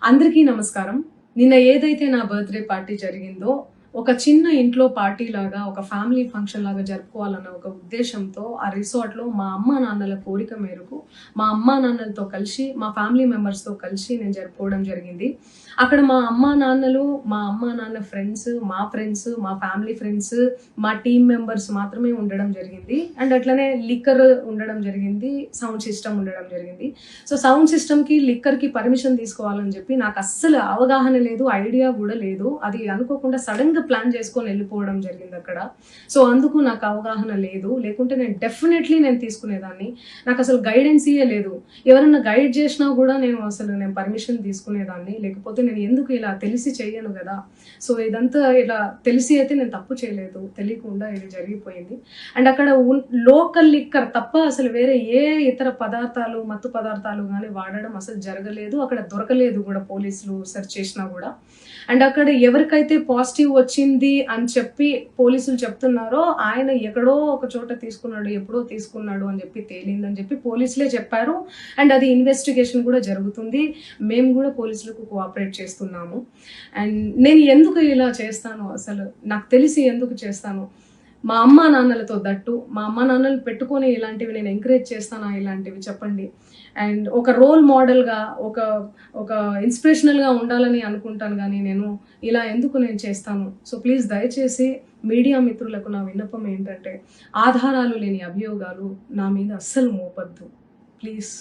అందరికీ నమస్కారం. నిన్న ఏదైతే నా బర్త్డే పార్టీ జరిగిందో ఒక చిన్న ఇంట్లో పార్టీ లాగా ఒక ఫ్యామిలీ ఫంక్షన్ లాగా జరుపుకోవాలన్న ఒక ఉద్దేశంతో ఆ రిసార్ట్లో మా అమ్మా నాన్నల కోరిక మేరకు మా అమ్మా నాన్నలతో కలిసి మా ఫ్యామిలీ మెంబర్స్తో కలిసి నేను జరుపుకోవడం జరిగింది. అక్కడ మా అమ్మా నాన్నలు, మా అమ్మా నాన్న ఫ్రెండ్స్, మా ఫ్యామిలీ ఫ్రెండ్స్, మా టీమ్ మెంబర్స్ మాత్రమే ఉండడం జరిగింది. అండ్ అట్లనే లిక్కర్ ఉండడం జరిగింది, సౌండ్ సిస్టమ్ ఉండడం జరిగింది. సో సౌండ్ సిస్టమ్కి లిక్కర్కి పర్మిషన్ తీసుకోవాలని చెప్పి నాకు అస్సలు అవగాహన లేదు, ఐడియా కూడా లేదు. అది అనుకోకుండా సడన్గా ప్లాన్ చేసుకొని వెళ్ళిపోవడం జరిగింది అక్కడ. సో అందుకు నాకు అవగాహన లేదు, లేకుంటే నేను డెఫినెట్లీ తీసుకునేదాన్ని. నాకు అసలు గైడెన్సీయే లేదు. ఎవరన్నా గైడ్ చేసినా కూడా నేను పర్మిషన్ తీసుకునేదాన్ని, లేకపోతే నేను ఎందుకు ఇలా తెలిసి చెయ్యను కదా. సో ఇదంతా ఇలా తెలిసి అయితే నేను తప్పు చేయలేదు, తెలియకుండా ఇది జరిగిపోయింది. అండ్ అక్కడ లోకల్ లిక్కర్ తప్ప అసలు వేరే ఏ ఇతర పదార్థాలు, మత్తు పదార్థాలు కానీ వాడడం అసలు జరగలేదు. అక్కడ దొరకలేదు కూడా, పోలీసులు సెర్చ్ చేసినా కూడా. అండ్ అక్కడ ఎవరికైతే పాజిటివ్ వచ్చింది అని చెప్పి పోలీసులు చెప్తున్నారో ఆయన ఎక్కడో ఒక చోట తీసుకున్నాడు, ఎప్పుడో తీసుకున్నాడు అని చెప్పి తేలిందని చెప్పి పోలీసులే చెప్పారు. అండ్ అది ఇన్వెస్టిగేషన్ కూడా జరుగుతుంది. మేము కూడా పోలీసులకు కోఆపరేట్ చేస్తున్నాము. అండ్ నేను ఎందుకు ఇలా చేస్తాను, అసలు నాకు తెలిసి ఎందుకు చేస్తాను, మా అమ్మా నాన్నలతో దట్టు మా అమ్మా నాన్నలు పెట్టుకొని ఇలాంటివి నేను ఎంకరేజ్ చేస్తానా, ఇలాంటివి చెప్పండి. అండ్ ఒక రోల్ మోడల్గా, ఒక ఇన్స్పిరేషనల్గా ఉండాలని అనుకుంటాను, కానీ నేను ఇలా ఎందుకు నేను చేస్తాను. సో ప్లీజ్ దయచేసి మీడియా మిత్రులకు నా విన్నపం ఏంటంటే, ఆధారాలు లేని అభియోగాలు నా మీద అస్సలు మోపద్దు ప్లీజ్.